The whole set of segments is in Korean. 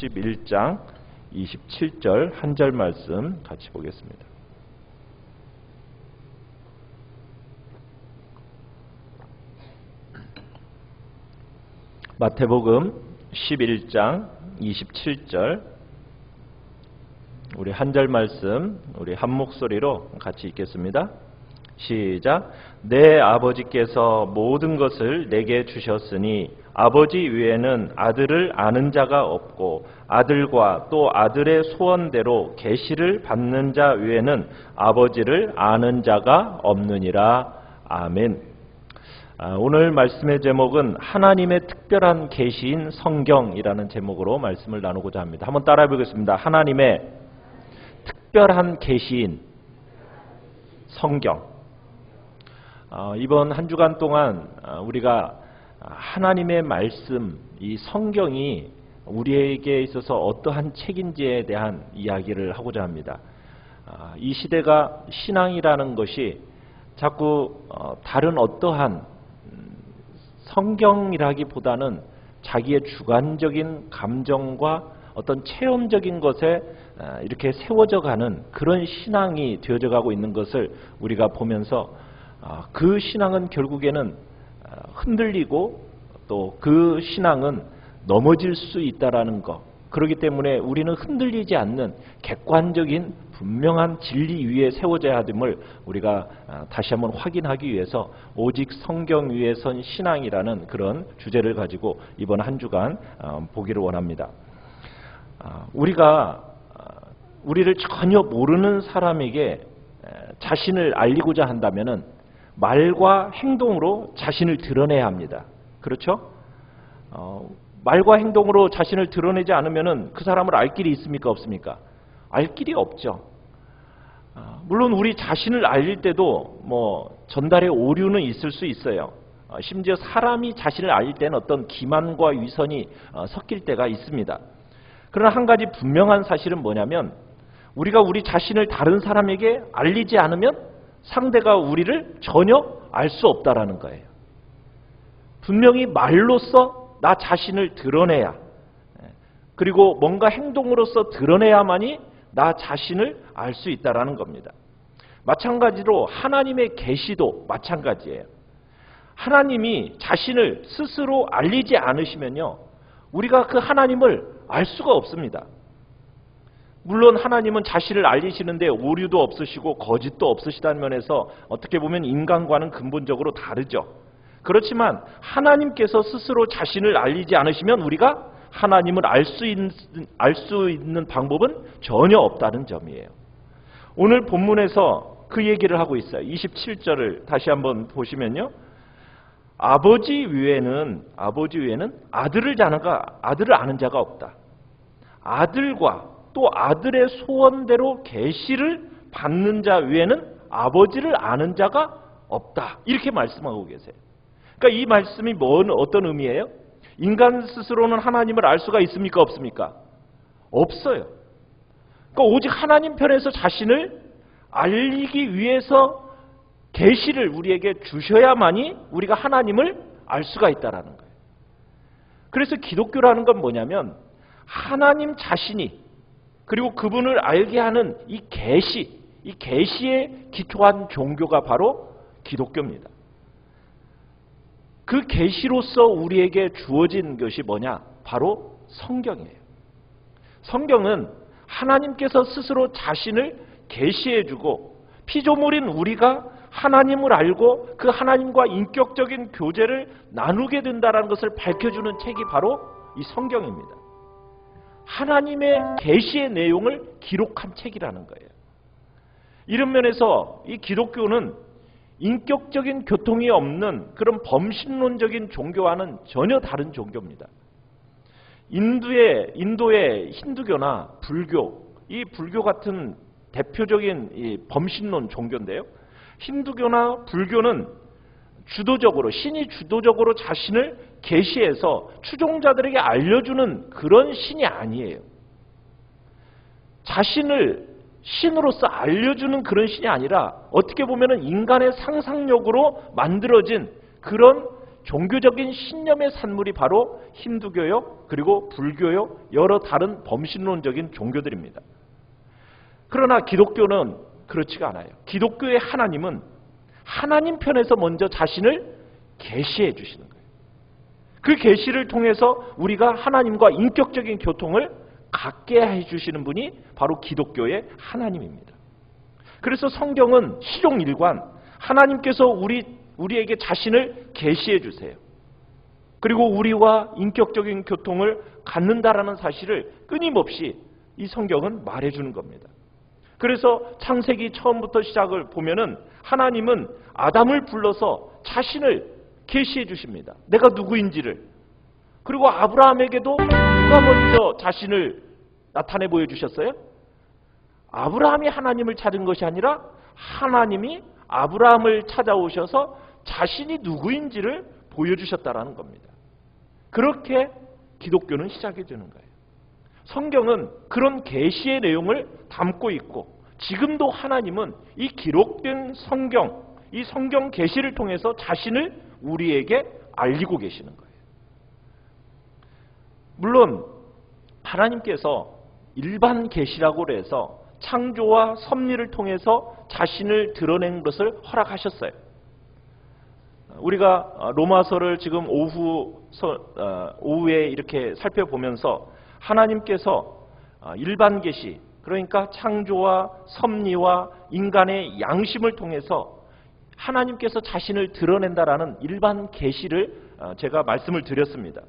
11장 27절 한 절 말씀 같이 보겠습니다. 마태복음 11장 27절 우리 한 절 말씀 우리 한 목소리로 같이 읽겠습니다. 시작. 내 아버지께서 모든 것을 내게 주셨으니 아버지 외에는 아들을 아는 자가 없고 아들과 또 아들의 소원대로 계시를 받는 자 외에는 아버지를 아는 자가 없느니라. 아멘. 오늘 말씀의 제목은 하나님의 특별한 계시인 성경이라는 제목으로 말씀을 나누고자 합니다. 한번 따라해 보겠습니다. 하나님의 특별한 계시인 성경. 이번 한 주간 동안 우리가 하나님의 말씀, 이 성경이 우리에게 있어서 어떠한 책인지에 대한 이야기를 하고자 합니다. 이 시대가 신앙이라는 것이 자꾸 다른 어떠한 성경이라기보다는 자기의 주관적인 감정과 어떤 체험적인 것에 이렇게 세워져 가는 그런 신앙이 되어져 가고 있는 것을 우리가 보면서 그 신앙은 결국에는 흔들리고 또 그 신앙은 넘어질 수 있다라는 것. 그렇기 때문에 우리는 흔들리지 않는 객관적인 분명한 진리 위에 세워져야 됨을 우리가 다시 한번 확인하기 위해서 오직 성경 위에 선 신앙이라는 그런 주제를 가지고 이번 한 주간 보기를 원합니다. 우리를 전혀 모르는 사람에게 자신을 알리고자 한다면은 말과 행동으로 자신을 드러내야 합니다. 그렇죠? 말과 행동으로 자신을 드러내지 않으면은 그 사람을 알 길이 있습니까? 없습니까? 알 길이 없죠. 물론 우리 자신을 알릴 때도 전달의 오류는 있을 수 있어요. 심지어 사람이 자신을 알릴 때는 어떤 기만과 위선이 섞일 때가 있습니다. 그러나 한 가지 분명한 사실은 뭐냐면 우리가 우리 자신을 다른 사람에게 알리지 않으면 상대가 우리를 전혀 알 수 없다라는 거예요. 분명히 말로써 나 자신을 드러내야, 그리고 뭔가 행동으로서 드러내야만이 나 자신을 알 수 있다라는 겁니다. 마찬가지로 하나님의 계시도 마찬가지예요. 하나님이 자신을 스스로 알리지 않으시면요, 우리가 그 하나님을 알 수가 없습니다. 물론 하나님은 자신을 알리시는데 오류도 없으시고 거짓도 없으시다는 면에서 어떻게 보면 인간과는 근본적으로 다르죠. 그렇지만 하나님께서 스스로 자신을 알리지 않으시면 우리가 하나님을 알 수 있는 방법은 전혀 없다는 점이에요. 오늘 본문에서 그 얘기를 하고 있어요. 27절을 다시 한번 보시면요, 아버지 외에는 아들을 아는 자가 없다. 아들과 또 아들의 소원대로 계시를 받는 자 외에는 아버지를 아는 자가 없다. 이렇게 말씀하고 계세요. 그러니까 이 말씀이 어떤 의미예요? 인간 스스로는 하나님을 알 수가 있습니까? 없습니까? 없어요. 그러니까 오직 하나님 편에서 자신을 알리기 위해서 계시를 우리에게 주셔야만이 우리가 하나님을 알 수가 있다라는 거예요. 그래서 기독교라는 건 뭐냐면 하나님 자신이, 그리고 그분을 알게 하는 이 계시에 기초한 종교가 바로 기독교입니다. 그 계시로서 우리에게 주어진 것이 뭐냐? 바로 성경이에요. 성경은 하나님께서 스스로 자신을 계시해주고 피조물인 우리가 하나님을 알고 그 하나님과 인격적인 교제를 나누게 된다는 것을 밝혀주는 책이 바로 이 성경입니다. 하나님의 계시의 내용을 기록한 책이라는 거예요. 이런 면에서 이 기독교는 인격적인 교통이 없는 그런 범신론적인 종교와는 전혀 다른 종교입니다. 인도의 힌두교나 불교, 이 불교 같은 대표적인 이 범신론 종교인데요, 힌두교나 불교는 신이 주도적으로 자신을 계시해서 추종자들에게 알려주는 그런 신이 아니에요. 자신을 신으로서 알려주는 그런 신이 아니라 어떻게 보면 인간의 상상력으로 만들어진 그런 종교적인 신념의 산물이 바로 힌두교요, 그리고 불교요, 여러 다른 범신론적인 종교들입니다. 그러나 기독교는 그렇지가 않아요. 기독교의 하나님은 하나님 편에서 먼저 자신을 계시해 주시는 거예요. 그 계시를 통해서 우리가 하나님과 인격적인 교통을 갖게 해주시는 분이 바로 기독교의 하나님입니다. 그래서 성경은 시종일관 하나님께서 우리에게 자신을 계시해 주세요. 그리고 우리와 인격적인 교통을 갖는다라는 사실을 끊임없이 이 성경은 말해주는 겁니다. 그래서 창세기 처음부터 시작을 보면은 하나님은 아담을 불러서 자신을 계시해 주십니다. 내가 누구인지를. 그리고 아브라함에게도 누가 먼저 자신을 나타내 보여주셨어요? 아브라함이 하나님을 찾은 것이 아니라 하나님이 아브라함을 찾아오셔서 자신이 누구인지를 보여주셨다라는 겁니다. 그렇게 기독교는 시작이 되는 거예요. 성경은 그런 계시의 내용을 담고 있고 지금도 하나님은 이 기록된 성경, 이 성경 계시를 통해서 자신을 우리에게 알리고 계시는 거예요. 물론 하나님께서 일반 계시라고 해서 창조와 섭리를 통해서 자신을 드러낸 것을 허락하셨어요. 우리가 로마서를 지금 오후에 이렇게 살펴보면서 하나님께서 일반 계시, 그러니까 창조와 섭리와 인간의 양심을 통해서 하나님께서 자신을 드러낸다라는 일반 계시를 제가 말씀을 드렸습니다.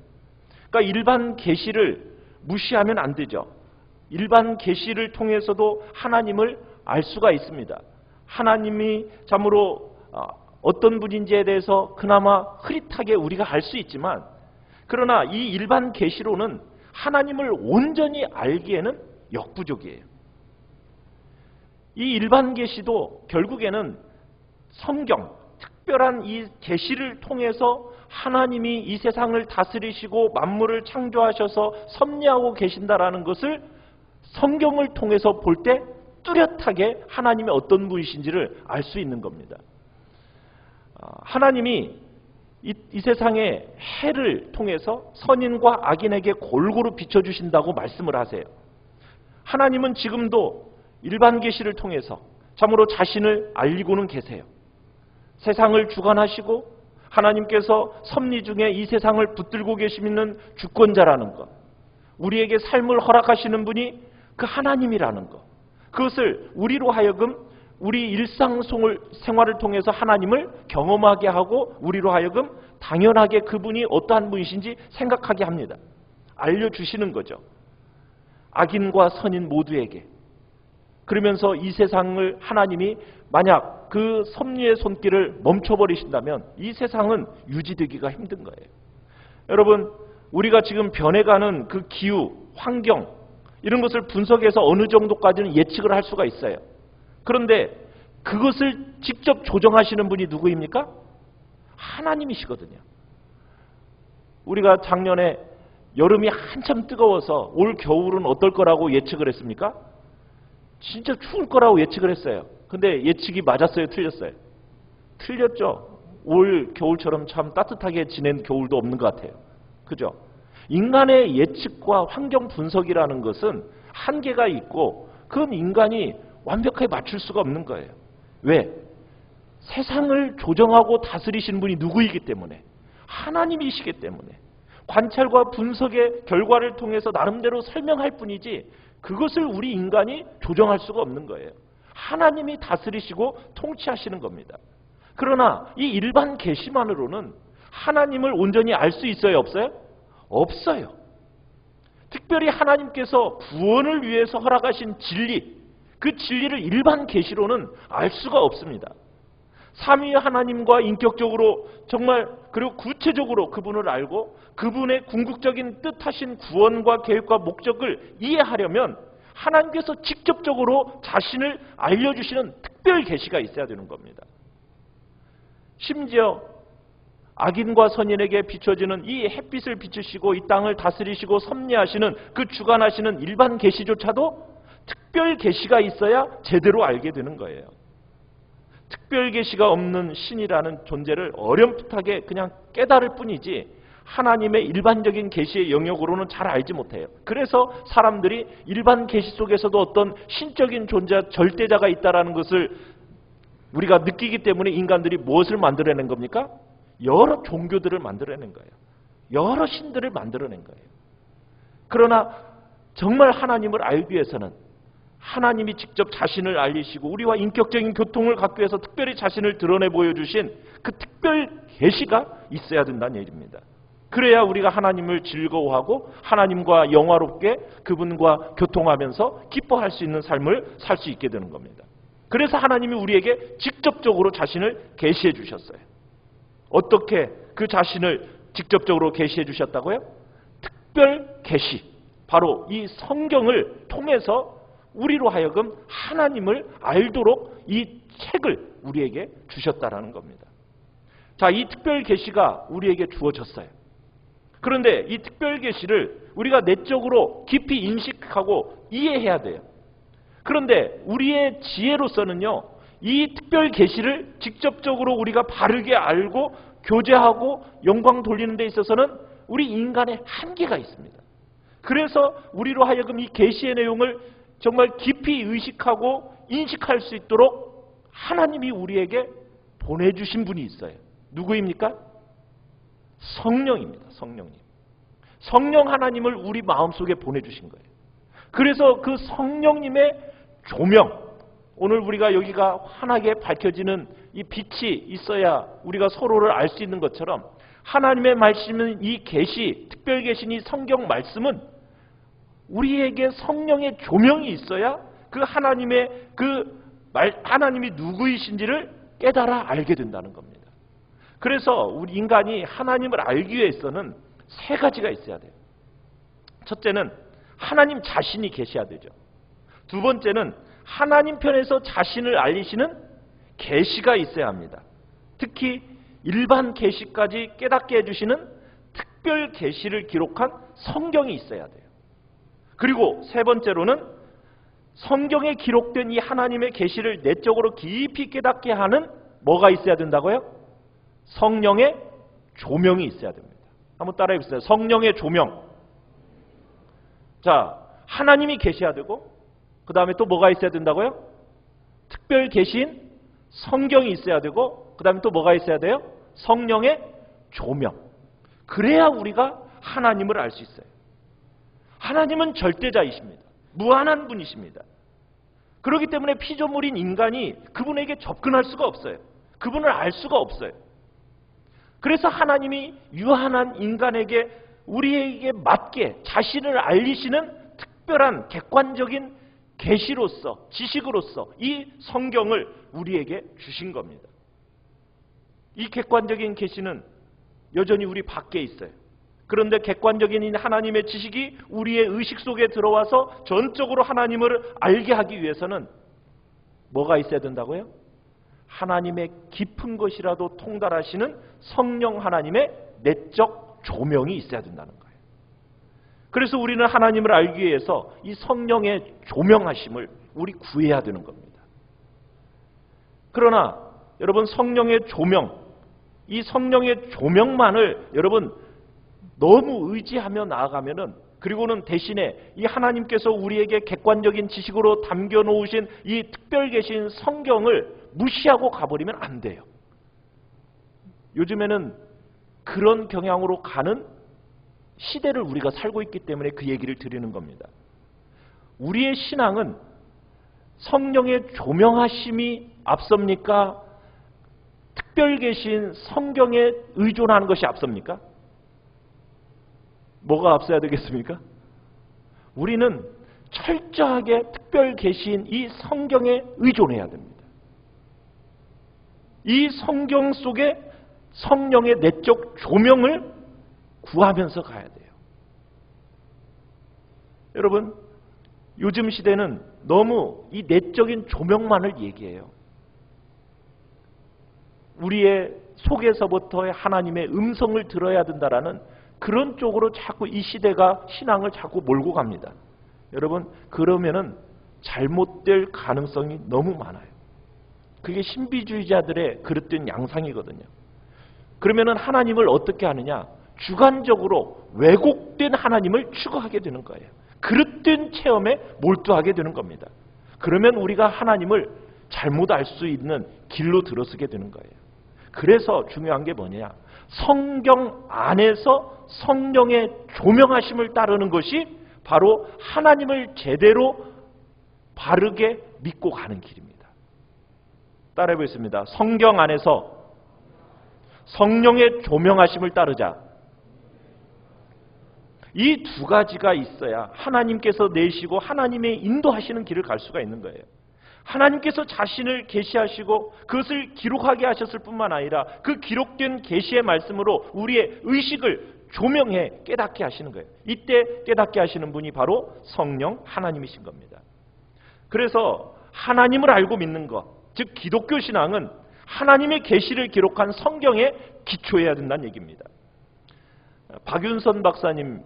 그러니까 일반 계시를 무시하면 안 되죠. 일반 계시를 통해서도 하나님을 알 수가 있습니다. 하나님이 참으로 어떤 분인지에 대해서 그나마 흐릿하게 우리가 알 수 있지만, 그러나 이 일반 계시로는 하나님을 온전히 알기에는 역부족이에요. 이 일반 계시도 결국에는 성경, 특별한 이 계시를 통해서 하나님이 이 세상을 다스리시고 만물을 창조하셔서 섭리하고 계신다라는 것을 성경을 통해서 볼 때 뚜렷하게 하나님이 어떤 분이신지를 알 수 있는 겁니다. 하나님이 이 세상의 해를 통해서 선인과 악인에게 골고루 비춰주신다고 말씀을 하세요. 하나님은 지금도 일반 계시를 통해서 참으로 자신을 알리고는 계세요. 세상을 주관하시고 하나님께서 섭리 중에 이 세상을 붙들고 계시는 주권자라는 것, 우리에게 삶을 허락하시는 분이 그 하나님이라는 것, 그것을 우리로 하여금 우리 일상생활을 통해서 하나님을 경험하게 하고 우리로 하여금 당연하게 그분이 어떠한 분이신지 생각하게 합니다. 알려주시는 거죠. 악인과 선인 모두에게. 그러면서 이 세상을 하나님이 만약 그 섭리의 손길을 멈춰버리신다면 이 세상은 유지되기가 힘든 거예요. 여러분, 우리가 지금 변해가는 그 기후, 환경 이런 것을 분석해서 어느 정도까지는 예측을 할 수가 있어요. 그런데 그것을 직접 조정하시는 분이 누구입니까? 하나님이시거든요. 우리가 작년에 여름이 한참 뜨거워서 올 겨울은 어떨 거라고 예측을 했습니까? 진짜 추울 거라고 예측을 했어요. 근데 예측이 맞았어요? 틀렸어요? 틀렸죠. 올 겨울처럼 참 따뜻하게 지낸 겨울도 없는 것 같아요. 그죠? 인간의 예측과 환경 분석이라는 것은 한계가 있고 그건 인간이 완벽하게 맞출 수가 없는 거예요. 왜? 세상을 조정하고 다스리시는 분이 누구이기 때문에, 하나님이시기 때문에 관찰과 분석의 결과를 통해서 나름대로 설명할 뿐이지 그것을 우리 인간이 조정할 수가 없는 거예요. 하나님이 다스리시고 통치하시는 겁니다. 그러나 이 일반 계시만으로는 하나님을 온전히 알 수 있어요? 없어요? 없어요. 특별히 하나님께서 구원을 위해서 허락하신 진리, 그 진리를 일반 계시로는 알 수가 없습니다. 삼위 하나님과 인격적으로 정말 그리고 구체적으로 그분을 알고 그분의 궁극적인 뜻하신 구원과 계획과 목적을 이해하려면 하나님께서 직접적으로 자신을 알려주시는 특별 계시가 있어야 되는 겁니다. 심지어 악인과 선인에게 비춰지는 이 햇빛을 비추시고 이 땅을 다스리시고 섭리하시는 그 주관하시는 일반 계시조차도 특별 계시가 있어야 제대로 알게 되는 거예요. 특별 계시가 없는 신이라는 존재를 어렴풋하게 그냥 깨달을 뿐이지 하나님의 일반적인 계시의 영역으로는 잘 알지 못해요. 그래서 사람들이 일반 계시 속에서도 어떤 신적인 존재, 절대자가 있다는 것을 우리가 느끼기 때문에 인간들이 무엇을 만들어낸 겁니까? 여러 종교들을 만들어낸 거예요. 여러 신들을 만들어낸 거예요. 그러나 정말 하나님을 알기 위해서는 하나님이 직접 자신을 알리시고 우리와 인격적인 교통을 갖기 위해서 특별히 자신을 드러내 보여주신 그 특별 계시가 있어야 된다는 얘기입니다. 그래야 우리가 하나님을 즐거워하고 하나님과 영화롭게 그분과 교통하면서 기뻐할 수 있는 삶을 살 수 있게 되는 겁니다. 그래서 하나님이 우리에게 직접적으로 자신을 계시해 주셨어요. 어떻게 그 자신을 직접적으로 계시해 주셨다고요? 특별 계시, 바로 이 성경을 통해서 우리로 하여금 하나님을 알도록 이 책을 우리에게 주셨다라는 겁니다. 자, 이 특별 계시가 우리에게 주어졌어요. 그런데 이 특별 계시를 우리가 내적으로 깊이 인식하고 이해해야 돼요. 그런데 우리의 지혜로서는요, 이 특별 계시를 직접적으로 우리가 바르게 알고 교제하고 영광 돌리는 데 있어서는 우리 인간의 한계가 있습니다. 그래서 우리로 하여금 이 계시의 내용을 정말 깊이 의식하고 인식할 수 있도록 하나님이 우리에게 보내주신 분이 있어요. 누구입니까? 성령입니다. 성령님. 성령 하나님을 우리 마음속에 보내주신 거예요. 그래서 그 성령님의 조명, 오늘 우리가 여기가 환하게 밝혀지는 이 빛이 있어야 우리가 서로를 알 수 있는 것처럼 하나님의 말씀은 이 계시, 특별 계신 이 성경 말씀은 우리에게 성령의 조명이 있어야 그 하나님의 하나님이 누구이신지를 깨달아 알게 된다는 겁니다. 그래서 우리 인간이 하나님을 알기 위해서는 세 가지가 있어야 돼요. 첫째는 하나님 자신이 계셔야 되죠. 두 번째는 하나님 편에서 자신을 알리시는 계시가 있어야 합니다. 특히 일반 계시까지 깨닫게 해주시는 특별 계시를 기록한 성경이 있어야 돼요. 그리고 세 번째로는 성경에 기록된 이 하나님의 계시를 내적으로 깊이 깨닫게 하는 뭐가 있어야 된다고요? 성령의 조명이 있어야 됩니다. 한번 따라해 보세요. 성령의 조명. 자, 하나님이 계셔야 되고 그 다음에 또 뭐가 있어야 된다고요? 특별 계시인 성경이 있어야 되고 그 다음에 또 뭐가 있어야 돼요? 성령의 조명. 그래야 우리가 하나님을 알 수 있어요. 하나님은 절대자이십니다. 무한한 분이십니다. 그렇기 때문에 피조물인 인간이 그분에게 접근할 수가 없어요. 그분을 알 수가 없어요. 그래서 하나님이 유한한 인간에게 우리에게 맞게 자신을 알리시는 특별한 객관적인 계시로서, 지식으로서 이 성경을 우리에게 주신 겁니다. 이 객관적인 계시는 여전히 우리 밖에 있어요. 그런데 객관적인 하나님의 지식이 우리의 의식 속에 들어와서 전적으로 하나님을 알게 하기 위해서는 뭐가 있어야 된다고요? 하나님의 깊은 것이라도 통달하시는 성령 하나님의 내적 조명이 있어야 된다는 거예요. 그래서 우리는 하나님을 알기 위해서 이 성령의 조명하심을 우리 구해야 되는 겁니다. 그러나 여러분, 성령의 조명, 이 성령의 조명만을 여러분 너무 의지하며 나아가면은, 그리고는 대신에 이 하나님께서 우리에게 객관적인 지식으로 담겨 놓으신 이 특별 계신 성경을 무시하고 가버리면 안 돼요. 요즘에는 그런 경향으로 가는 시대를 우리가 살고 있기 때문에 그 얘기를 드리는 겁니다. 우리의 신앙은 성령의 조명하심이 앞섭니까? 특별 계신 성경에 의존하는 것이 앞섭니까? 뭐가 앞서야 되겠습니까? 우리는 철저하게 특별 계신 이 성경에 의존해야 됩니다. 이 성경 속에 성령의 내적 조명을 구하면서 가야 돼요. 여러분, 요즘 시대는 너무 이 내적인 조명만을 얘기해요. 우리의 속에서부터의 하나님의 음성을 들어야 된다라는 그런 쪽으로 자꾸 이 시대가 신앙을 자꾸 몰고 갑니다. 여러분, 그러면은 잘못될 가능성이 너무 많아요. 그게 신비주의자들의 그릇된 양상이거든요. 그러면은 하나님을 어떻게 하느냐? 주관적으로 왜곡된 하나님을 추구하게 되는 거예요. 그릇된 체험에 몰두하게 되는 겁니다. 그러면 우리가 하나님을 잘못 알 수 있는 길로 들어서게 되는 거예요. 그래서 중요한 게 뭐냐? 성경 안에서 성령의 조명하심을 따르는 것이 바로 하나님을 제대로 바르게 믿고 가는 길입니다. 따라해 보겠습니다. 성경 안에서 성령의 조명하심을 따르자. 이 두 가지가 있어야 하나님께서 내시고 하나님의 인도하시는 길을 갈 수가 있는 거예요. 하나님께서 자신을 계시하시고 그것을 기록하게 하셨을 뿐만 아니라 그 기록된 계시의 말씀으로 우리의 의식을 조명해 깨닫게 하시는 거예요. 이때 깨닫게 하시는 분이 바로 성령 하나님이신 겁니다. 그래서 하나님을 알고 믿는 것, 즉 기독교 신앙은 하나님의 계시를 기록한 성경에 기초해야 된다는 얘기입니다. 박윤선 박사님,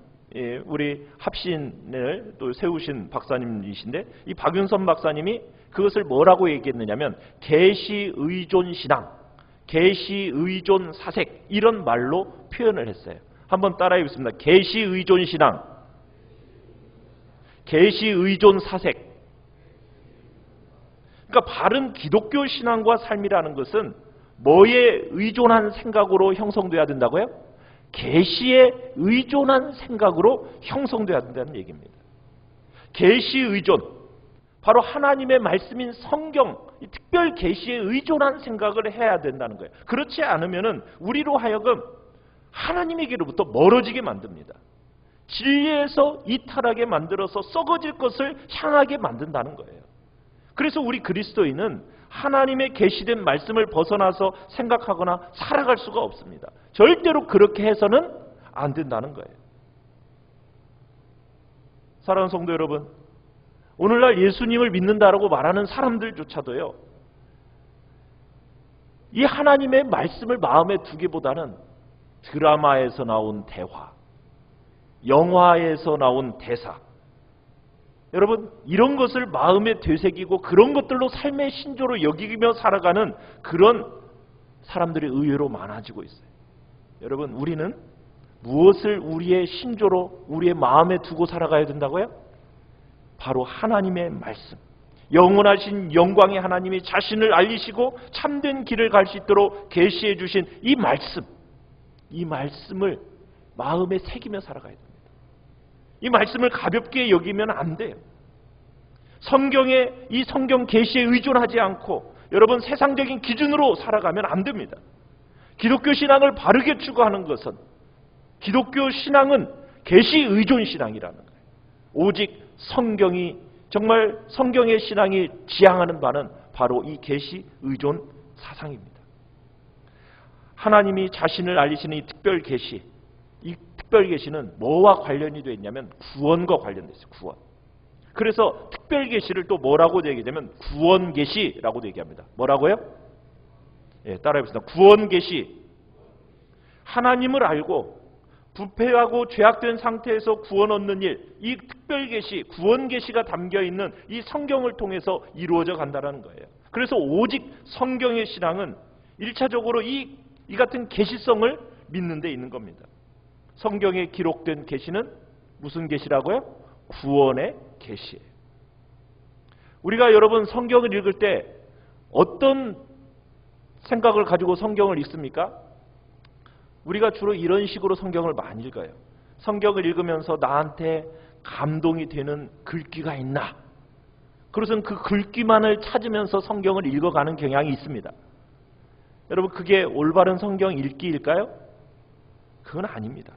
우리 합신을 또 세우신 박사님이신데, 이 박윤선 박사님이 그것을 뭐라고 얘기했느냐면 계시 의존 신앙, 계시 의존 사색, 이런 말로 표현을 했어요. 한번 따라해 보겠습니다. 계시 의존 신앙, 계시 의존 사색. 그러니까 바른 기독교 신앙과 삶이라는 것은 뭐에 의존한 생각으로 형성돼야 된다고요? 계시에 의존한 생각으로 형성돼야 된다는 얘기입니다. 계시 의존, 바로 하나님의 말씀인 성경, 이 특별 계시에 의존한 생각을 해야 된다는 거예요. 그렇지 않으면은 우리로 하여금 하나님에게로부터 멀어지게 만듭니다. 진리에서 이탈하게 만들어서 썩어질 것을 향하게 만든다는 거예요. 그래서 우리 그리스도인은 하나님의 계시된 말씀을 벗어나서 생각하거나 살아갈 수가 없습니다. 절대로 그렇게 해서는 안 된다는 거예요. 사랑하는 성도 여러분, 오늘날 예수님을 믿는다라고 말하는 사람들조차도요, 이 하나님의 말씀을 마음에 두기보다는 드라마에서 나온 대화, 영화에서 나온 대사, 여러분 이런 것을 마음에 되새기고 그런 것들로 삶의 신조로 여기며 살아가는 그런 사람들이 의외로 많아지고 있어요. 여러분 우리는 무엇을 우리의 신조로 우리의 마음에 두고 살아가야 된다고요? 바로 하나님의 말씀, 영원하신 영광의 하나님이 자신을 알리시고 참된 길을 갈 수 있도록 계시해 주신 이 말씀, 이 말씀을 마음에 새기며 살아가야 됩니다. 이 말씀을 가볍게 여기면 안 돼요. 성경에, 이 성경 계시에 의존하지 않고 여러분 세상적인 기준으로 살아가면 안 됩니다. 기독교 신앙을 바르게 추구하는 것은, 기독교 신앙은 계시 의존 신앙이라는 거예요. 오직 성경이, 정말 성경의 신앙이 지향하는 바는 바로 이 계시 의존 사상입니다. 하나님이 자신을 알리시는 이 특별 계시, 이 특별 계시는 뭐와 관련이 되어 있냐면 구원과 관련되어 있어요. 구원. 그래서 특별 계시를 또 뭐라고 얘기하냐면 구원 계시라고도 얘기합니다. 뭐라고요? 예, 따라해 보겠습니다. 구원 계시. 하나님을 알고 부패하고 죄악된 상태에서 구원 얻는 일, 이 특별 계시, 구원 계시가 담겨 있는 이 성경을 통해서 이루어져 간다는 거예요. 그래서 오직 성경의 신앙은 1차적으로 이 같은 계시성을 믿는 데 있는 겁니다. 성경에 기록된 계시는 무슨 계시라고요? 구원의 계시예요. 우리가 여러분 성경을 읽을 때 어떤 생각을 가지고 성경을 읽습니까? 우리가 주로 이런 식으로 성경을 많이 읽어요. 성경을 읽으면서 나한테 감동이 되는 글귀가 있나? 그것은 그 글귀만을 찾으면서 성경을 읽어가는 경향이 있습니다. 여러분 그게 올바른 성경 읽기일까요? 그건 아닙니다.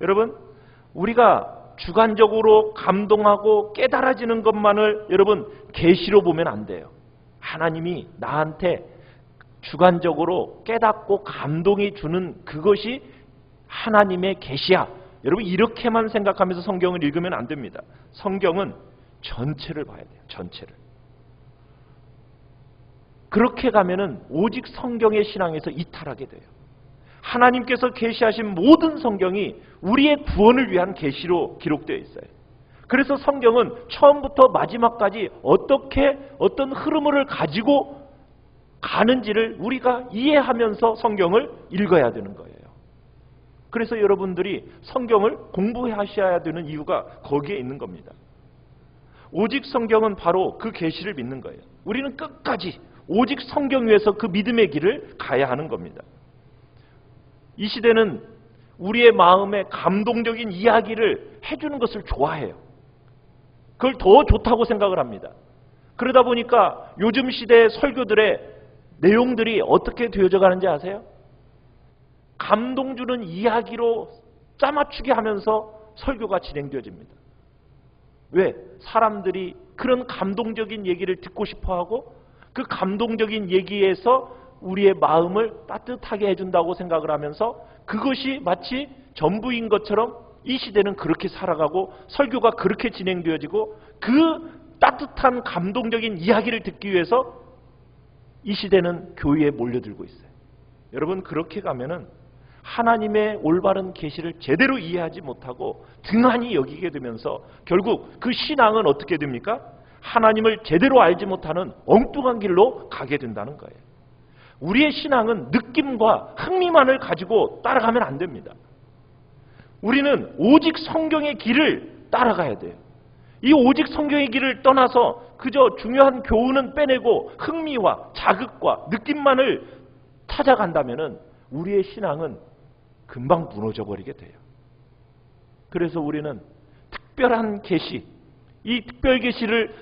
여러분 우리가 주관적으로 감동하고 깨달아지는 것만을 여러분 계시로 보면 안 돼요. 하나님이 나한테 주관적으로 깨닫고 감동이 주는 그것이 하나님의 계시야. 여러분 이렇게만 생각하면서 성경을 읽으면 안 됩니다. 성경은 전체를 봐야 돼요. 전체를. 그렇게 가면은 오직 성경의 신앙에서 이탈하게 돼요. 하나님께서 계시하신 모든 성경이 우리의 구원을 위한 계시로 기록되어 있어요. 그래서 성경은 처음부터 마지막까지 어떤 흐름을 가지고 가는지를 우리가 이해하면서 성경을 읽어야 되는 거예요. 그래서 여러분들이 성경을 공부하셔야 되는 이유가 거기에 있는 겁니다. 오직 성경은 바로 그 계시를 믿는 거예요. 우리는 끝까지 오직 성경 위에서 그 믿음의 길을 가야 하는 겁니다. 이 시대는 우리의 마음에 감동적인 이야기를 해주는 것을 좋아해요. 그걸 더 좋다고 생각을 합니다. 그러다 보니까 요즘 시대의 설교들의 내용들이 어떻게 되어져 가는지 아세요? 감동 주는 이야기로 짜맞추게 하면서 설교가 진행되어집니다. 왜? 사람들이 그런 감동적인 얘기를 듣고 싶어하고 그 감동적인 얘기에서 우리의 마음을 따뜻하게 해준다고 생각을 하면서 그것이 마치 전부인 것처럼 이 시대는 그렇게 살아가고 설교가 그렇게 진행되어지고 그 따뜻한 감동적인 이야기를 듣기 위해서 이 시대는 교회에 몰려들고 있어요. 여러분, 그렇게 가면은 하나님의 올바른 계시를 제대로 이해하지 못하고 등한히 여기게 되면서 결국 그 신앙은 어떻게 됩니까? 하나님을 제대로 알지 못하는 엉뚱한 길로 가게 된다는 거예요. 우리의 신앙은 느낌과 흥미만을 가지고 따라가면 안 됩니다. 우리는 오직 성경의 길을 따라가야 돼요. 이 오직 성경의 길을 떠나서 그저 중요한 교훈은 빼내고 흥미와 자극과 느낌만을 찾아간다면은 우리의 신앙은 금방 무너져 버리게 돼요. 그래서 우리는 특별한 계시, 이 특별 계시를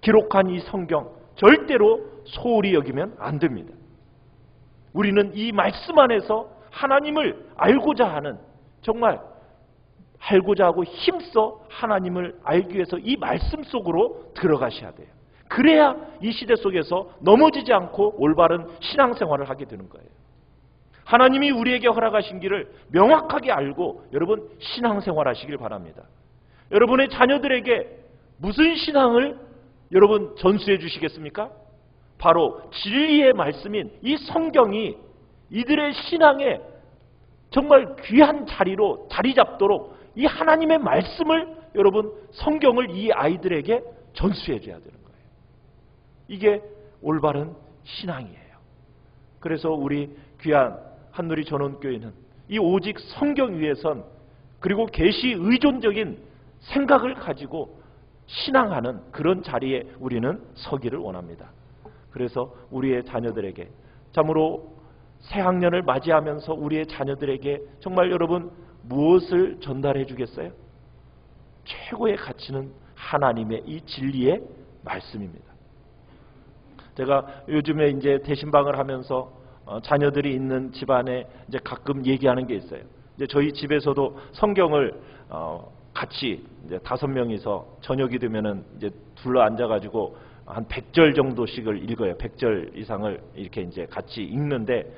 기록한 이 성경 절대로 소홀히 여기면 안 됩니다. 우리는 이 말씀 안에서 하나님을 알고자 하는, 정말 알고자 하고 힘써 하나님을 알기 위해서 이 말씀 속으로 들어가셔야 돼요. 그래야 이 시대 속에서 넘어지지 않고 올바른 신앙생활을 하게 되는 거예요. 하나님이 우리에게 허락하신 길을 명확하게 알고 여러분 신앙생활 하시길 바랍니다. 여러분의 자녀들에게 무슨 신앙을 여러분 전수해 주시겠습니까? 바로 진리의 말씀인 이 성경이 이들의 신앙에 정말 귀한 자리로 자리 잡도록 이 하나님의 말씀을 여러분 성경을 이 아이들에게 전수해 줘야 되는 거예요. 이게 올바른 신앙이에요. 그래서 우리 귀한 한누리 전원교회는 이 오직 성경 위에선 그리고 계시 의존적인 생각을 가지고 신앙하는 그런 자리에 우리는 서기를 원합니다. 그래서 우리의 자녀들에게 참으로 새학년을 맞이하면서 우리의 자녀들에게 정말 여러분 무엇을 전달해 주겠어요? 최고의 가치는 하나님의 이 진리의 말씀입니다. 제가 요즘에 이제 대신방을 하면서 자녀들이 있는 집안에 이제 가끔 얘기하는 게 있어요. 이제 저희 집에서도 성경을 같이 이제 5명이서 저녁이 되면은 이제 둘러 앉아가지고 한 100절 정도씩을 읽어요. 100절 이상을 이렇게 이제 같이 읽는데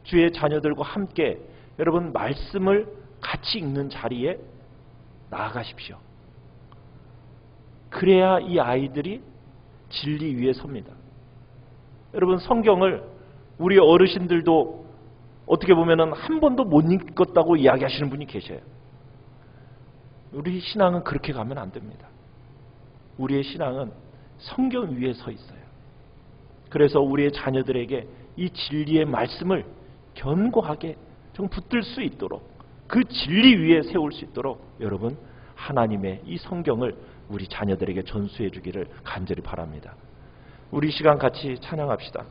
주의 자녀들과 함께 여러분 말씀을 같이 읽는 자리에 나아가십시오. 그래야 이 아이들이 진리 위에 섭니다. 여러분 성경을 우리 어르신들도 어떻게 보면은 한 번도 못 읽었다고 이야기하시는 분이 계셔요. 우리 신앙은 그렇게 가면 안 됩니다. 우리의 신앙은 성경 위에 서 있어요. 그래서 우리의 자녀들에게 이 진리의 말씀을 견고하게 좀 붙들 수 있도록 그 진리 위에 세울 수 있도록 여러분 하나님의 이 성경을 우리 자녀들에게 전수해 주기를 간절히 바랍니다. 우리 시간 같이 찬양합시다.